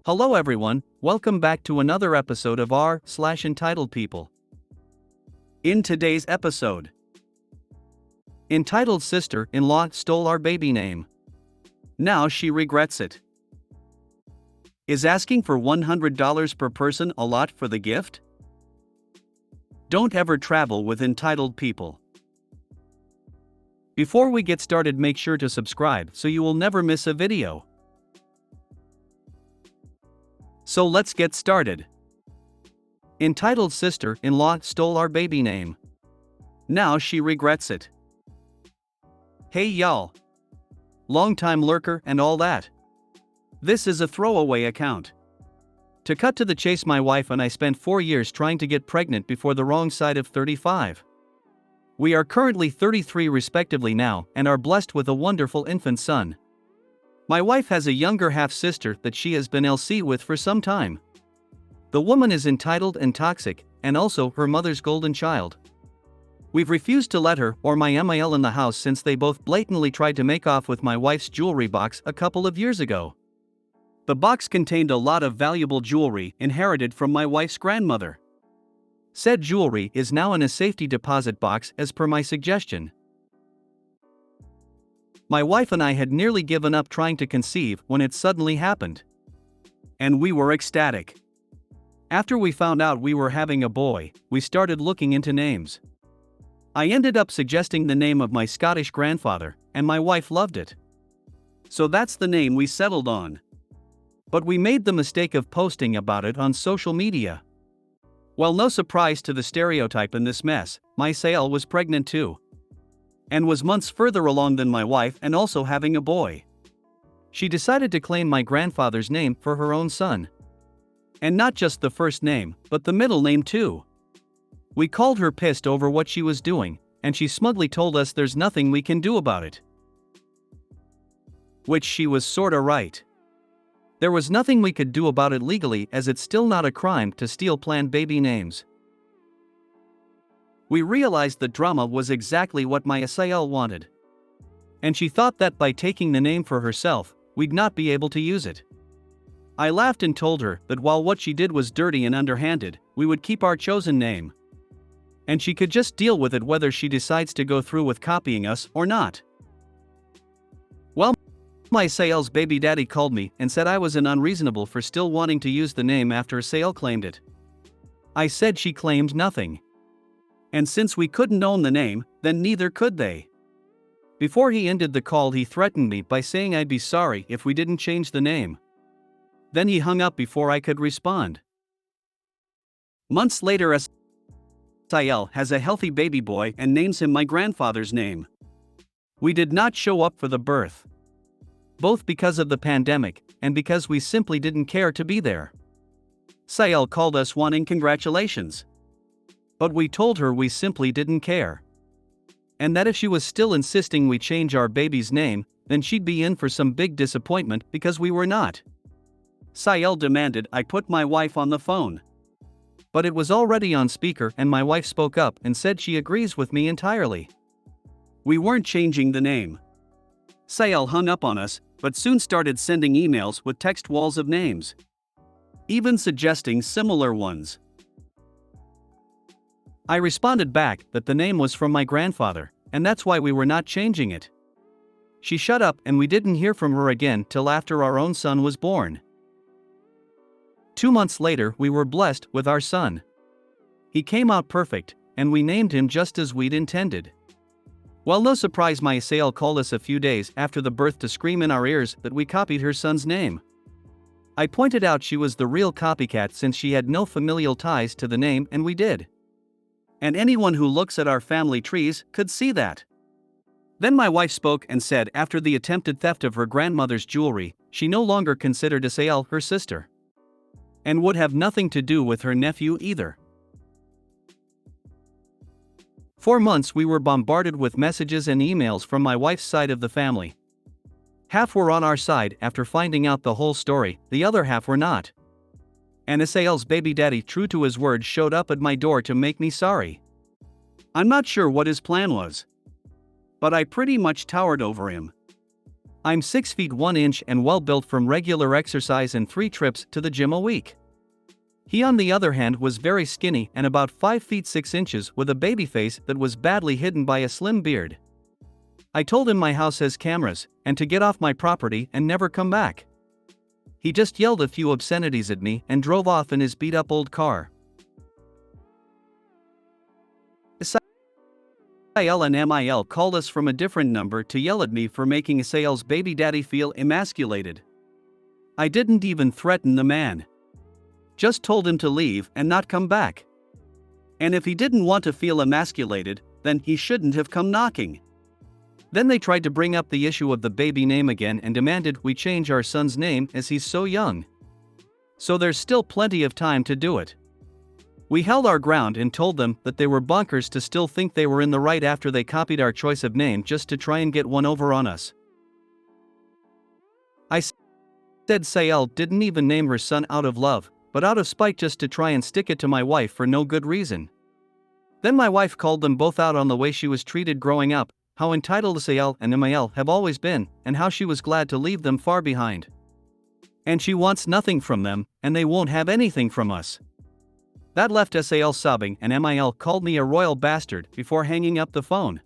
Hello everyone, welcome back to another episode of r/Entitled People. In today's episode, entitled sister-in-law stole our baby name. Now she regrets it. Is asking for $100 per person a lot for the gift? Don't ever travel with entitled people. Before we get started, make sure to subscribe so you will never miss a video. So let's get started. Entitled sister-in-law stole our baby name. Now she regrets it. Hey y'all. Long-time lurker and all that. This is a throwaway account. To cut to the chase, my wife and I spent 4 years trying to get pregnant before the wrong side of 35. We are currently 33 respectively now and are blessed with a wonderful infant son. My wife has a younger half-sister that she has been LC with for some time. The woman is entitled and toxic, and also her mother's golden child. We've refused to let her or my MIL in the house since they both blatantly tried to make off with my wife's jewelry box a couple of years ago. The box contained a lot of valuable jewelry inherited from my wife's grandmother. Said jewelry is now in a safety deposit box as per my suggestion. My wife and I had nearly given up trying to conceive when it suddenly happened. And we were ecstatic. After we found out we were having a boy, we started looking into names. I ended up suggesting the name of my Scottish grandfather, and my wife loved it. So that's the name we settled on. But we made the mistake of posting about it on social media. Well, no surprise to the stereotype in this mess, my Sael was pregnant too. And was months further along than my wife and also having a boy. She decided to claim my grandfather's name for her own son. And not just the first name, but the middle name too. We called her pissed over what she was doing, and she smugly told us there's nothing we can do about it. Which she was sorta right. There was nothing we could do about it legally, as it's still not a crime to steal planned baby names. We realized the drama was exactly what my Sael wanted. And she thought that by taking the name for herself, we'd not be able to use it. I laughed and told her that while what she did was dirty and underhanded, we would keep our chosen name. And she could just deal with it whether she decides to go through with copying us or not. Well, my Sael's baby daddy called me and said I was unreasonable for still wanting to use the name after Sael claimed it. I said she claimed nothing. And since we couldn't own the name, then neither could they. Before he ended the call, he threatened me by saying I'd be sorry if we didn't change the name. Then he hung up before I could respond. Months later, Sael has a healthy baby boy and names him my grandfather's name. We did not show up for the birth. Both because of the pandemic and because we simply didn't care to be there. Sael called us wanting congratulations. But we told her we simply didn't care. And that if she was still insisting we change our baby's name, then she'd be in for some big disappointment because we were not. Sael demanded I put my wife on the phone. But it was already on speaker and my wife spoke up and said she agrees with me entirely. We weren't changing the name. Sael hung up on us, but soon started sending emails with text walls of names. Even suggesting similar ones. I responded back that the name was from my grandfather, and that's why we were not changing it. She shut up and we didn't hear from her again till after our own son was born. 2 months later, we were blessed with our son. He came out perfect, and we named him just as we'd intended. Well, no surprise, my Sael called us a few days after the birth to scream in our ears that we copied her son's name. I pointed out she was the real copycat since she had no familial ties to the name, and we did. And anyone who looks at our family trees could see that. Then my wife spoke and said after the attempted theft of her grandmother's jewelry, she no longer considered Sael her sister. And would have nothing to do with her nephew either. 4 months we were bombarded with messages and emails from my wife's side of the family. Half were on our side after finding out the whole story, the other half were not. And Sael's baby daddy, true to his word, showed up at my door to make me sorry. I'm not sure what his plan was. But I pretty much towered over him. I'm 6 feet 1 inch and well built from regular exercise and 3 trips to the gym a week. He on the other hand was very skinny and about 5 feet 6 inches with a baby face that was badly hidden by a slim beard. I told him my house has cameras, and to get off my property and never come back. He just yelled a few obscenities at me and drove off in his beat up old car. Sael and Mil called us from a different number to yell at me for making Sael's baby daddy feel emasculated. I didn't even threaten the man. Just told him to leave and not come back. And if he didn't want to feel emasculated, then he shouldn't have come knocking. Then they tried to bring up the issue of the baby name again and demanded we change our son's name as he's so young. So there's still plenty of time to do it. We held our ground and told them that they were bonkers to still think they were in the right after they copied our choice of name just to try and get one over on us. I said Sael didn't even name her son out of love, but out of spite just to try and stick it to my wife for no good reason. Then my wife called them both out on the way she was treated growing up, how entitled Sael and Mil have always been, and how she was glad to leave them far behind. And she wants nothing from them, and they won't have anything from us. That left Sael sobbing and Mil called me a royal bastard before hanging up the phone.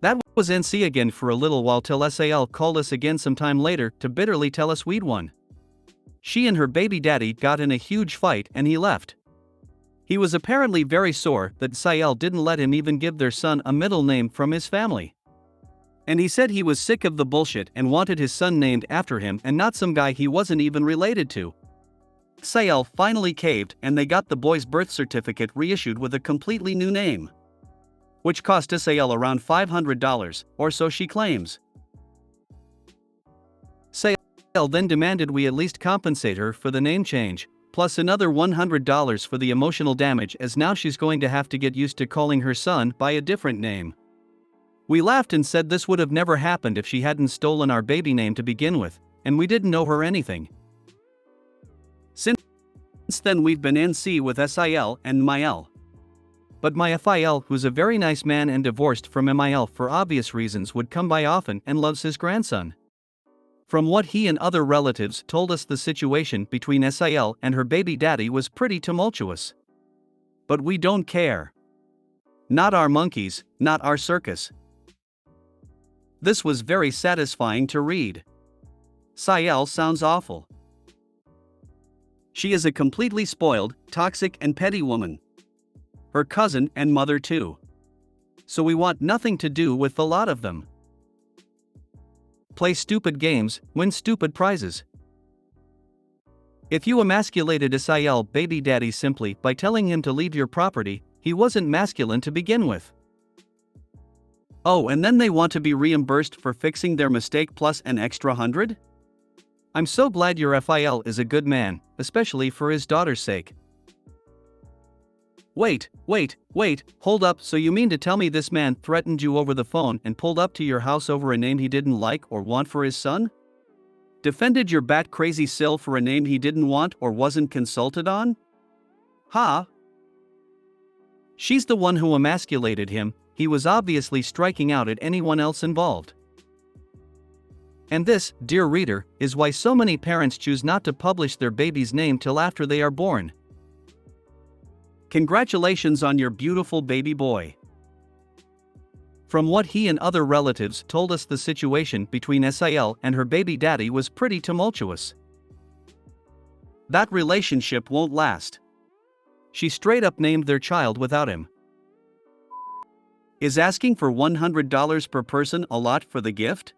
That was NC again for a little while till Sael called us again sometime later to bitterly tell us we'd won. She and her baby daddy got in a huge fight and he left. He was apparently very sore that Sael didn't let him even give their son a middle name from his family. And he said he was sick of the bullshit and wanted his son named after him and not some guy he wasn't even related to. Sael finally caved and they got the boy's birth certificate reissued with a completely new name, which cost Sael around $500, or so she claims. Sael then demanded we at least compensate her for the name change, plus another $100 for the emotional damage as now she's going to have to get used to calling her son by a different name. We laughed and said this would have never happened if she hadn't stolen our baby name to begin with, and we didn't know her anything. Since then we've been NC with Sael and Mil. But my Fil, who's a very nice man and divorced from Mil for obvious reasons, would come by often and loves his grandson. From what he and other relatives told us, the situation between Sael and her baby daddy was pretty tumultuous. But we don't care. Not our monkeys, not our circus. This was very satisfying to read. Sael sounds awful. She is a completely spoiled, toxic and petty woman. Her cousin and mother too. So we want nothing to do with the lot of them. Play stupid games, win stupid prizes. If you emasculated Sael baby daddy simply by telling him to leave your property, he wasn't masculine to begin with. Oh, and then they want to be reimbursed for fixing their mistake plus an extra $100? I'm so glad your Fil is a good man, especially for his daughter's sake. Wait, hold up, so you mean to tell me this man threatened you over the phone and pulled up to your house over a name he didn't like or want for his son? Defended your bat-crazy Sil for a name he didn't want or wasn't consulted on? Ha! She's the one who emasculated him. He was obviously striking out at anyone else involved. And this, dear reader, is why so many parents choose not to publish their baby's name till after they are born. Congratulations on your beautiful baby boy. From what he and other relatives told us, the situation between Sael and her baby daddy was pretty tumultuous. That relationship won't last. She straight up named their child without him. Is asking for $100 per person a lot for the gift?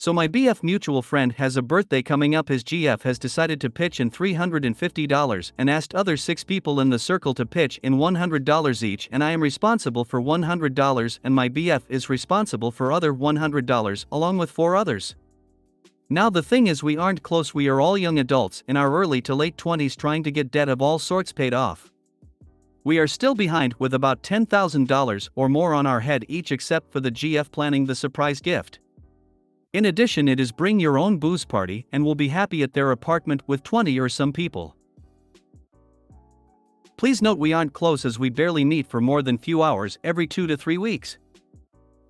So my BF mutual friend has a birthday coming up. His GF has decided to pitch in $350 and asked other 6 people in the circle to pitch in $100 each, and I am responsible for $100 and my BF is responsible for other $100 along with 4 others. Now the thing is, we aren't close. We are all young adults in our early to late 20s trying to get debt of all sorts paid off. We are still behind with about $10,000 or more on our head each, except for the GF planning the surprise gift. In addition, it is bring your own booze party and will be happy at their apartment with 20 or some people. Please note we aren't close as we barely meet for more than few hours every 2 to 3 weeks.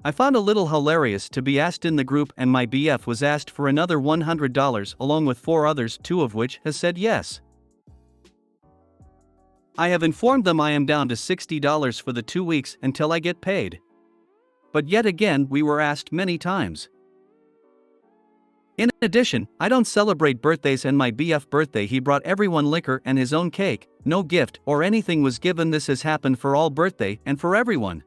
I found a little hilarious to be asked in the group, and my BF was asked for another $100 along with 4 others, 2 of which has said yes. I have informed them I am down to $60 for the 2 weeks until I get paid. But yet again we were asked many times. In addition, I don't celebrate birthdays, and my BF birthday he brought everyone liquor and his own cake, no gift or anything was given. This has happened for all birthday and for everyone.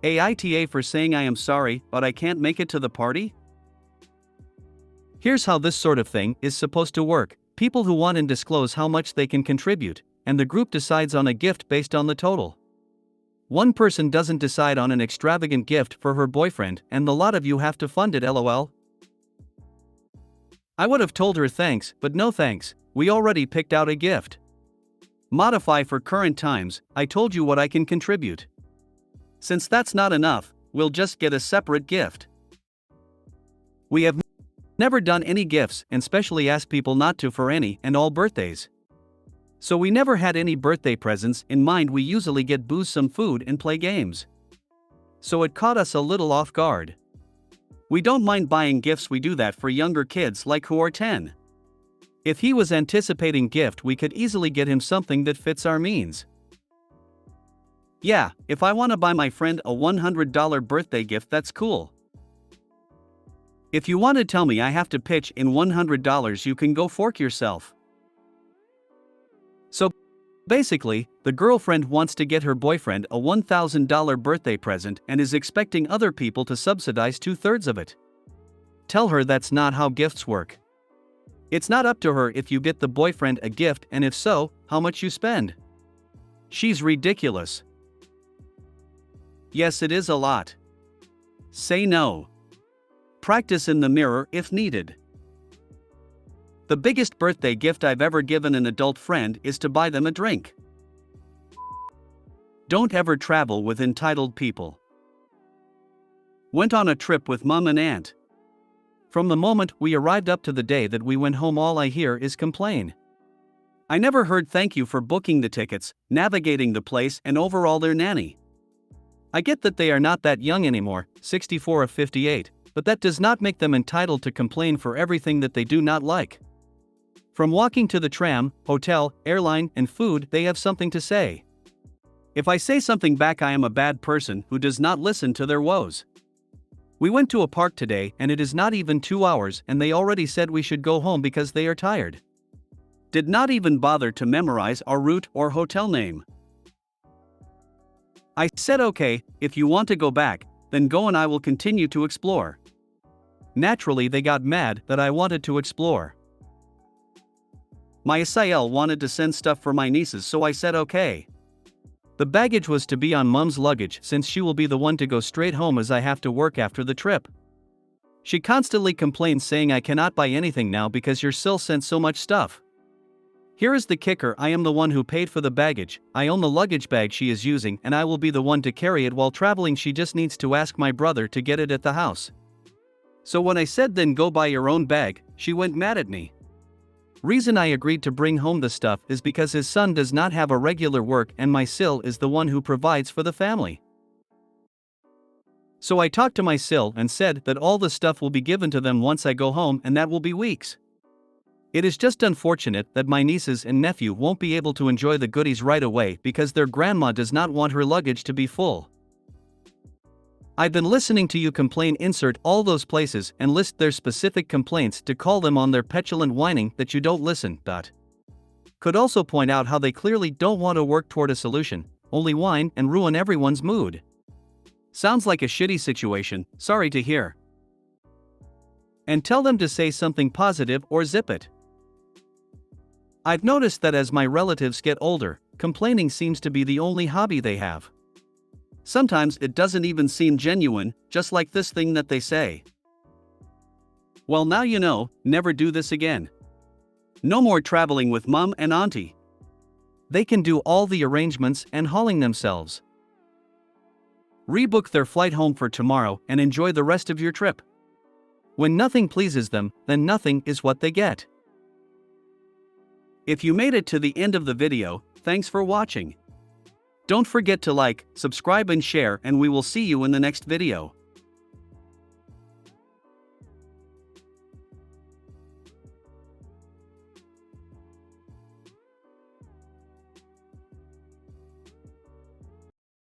AITA for saying I am sorry, but I can't make it to the party? Here's how this sort of thing is supposed to work. People who want and disclose how much they can contribute, and the group decides on a gift based on the total. One person doesn't decide on an extravagant gift for her boyfriend, and the lot of you have to fund it, lol. I would have told her thanks, but no thanks, we already picked out a gift. Modify for current times, I told you what I can contribute. Since that's not enough, we'll just get a separate gift. We have never done any gifts and specially asked people not to for any and all birthdays. So we never had any birthday presents in mind. We usually get booze, some food and play games. So it caught us a little off guard. We don't mind buying gifts, we do that for younger kids like who are 10. If he was anticipating gift, we could easily get him something that fits our means. Yeah, if I want to buy my friend a $100 birthday gift, that's cool. If you want to tell me I have to pitch in $100, you can go fork yourself. So basically, the girlfriend wants to get her boyfriend a $1,000 birthday present and is expecting other people to subsidize 2/3 of it. Tell her that's not how gifts work. It's not up to her if you get the boyfriend a gift, and if so, how much you spend. She's ridiculous. Yes, it is a lot. Say no. Practice in the mirror if needed. The biggest birthday gift I've ever given an adult friend is to buy them a drink. Don't ever travel with entitled people. Went on a trip with mom and aunt. From the moment we arrived up to the day that we went home, all I hear is complain. I never heard thank you for booking the tickets, navigating the place, and overall their nanny. I get that they are not that young anymore, 64 of 58, but that does not make them entitled to complain for everything that they do not like. From walking to the tram, hotel, airline, and food, they have something to say. If I say something back, I am a bad person who does not listen to their woes. We went to a park today and it is not even 2 hours and they already said we should go home because they are tired. Did not even bother to memorize our route or hotel name. I said okay, if you want to go back, then go and I will continue to explore. Naturally they got mad that I wanted to explore. My SIL wanted to send stuff for my nieces, so I said okay. The baggage was to be on mom's luggage since she will be the one to go straight home as I have to work after the trip. She constantly complains saying I cannot buy anything now because your SIL sent so much stuff. Here is the kicker, I am the one who paid for the baggage, I own the luggage bag she is using and I will be the one to carry it while traveling. She just needs to ask my brother to get it at the house. So when I said then go buy your own bag, she went mad at me. Reason I agreed to bring home the stuff is because his son does not have a regular work and my SIL is the one who provides for the family. So I talked to my SIL and said that all the stuff will be given to them once I go home, and that will be weeks. It is just unfortunate that my nieces and nephew won't be able to enjoy the goodies right away because their grandma does not want her luggage to be full. I've been listening to you complain, insert all those places and list their specific complaints to call them on their petulant whining that you don't listen. Could also point out how they clearly don't want to work toward a solution, only whine and ruin everyone's mood. Sounds like a shitty situation, sorry to hear. And tell them to say something positive or zip it. I've noticed that as my relatives get older, complaining seems to be the only hobby they have. Sometimes it doesn't even seem genuine, just like this thing that they say. Well, now you know, never do this again. No more traveling with mom and auntie. They can do all the arrangements and hauling themselves. Rebook their flight home for tomorrow and enjoy the rest of your trip. When nothing pleases them, then nothing is what they get. If you made it to the end of the video, thanks for watching. Don't forget to like, subscribe and share, and we will see you in the next video.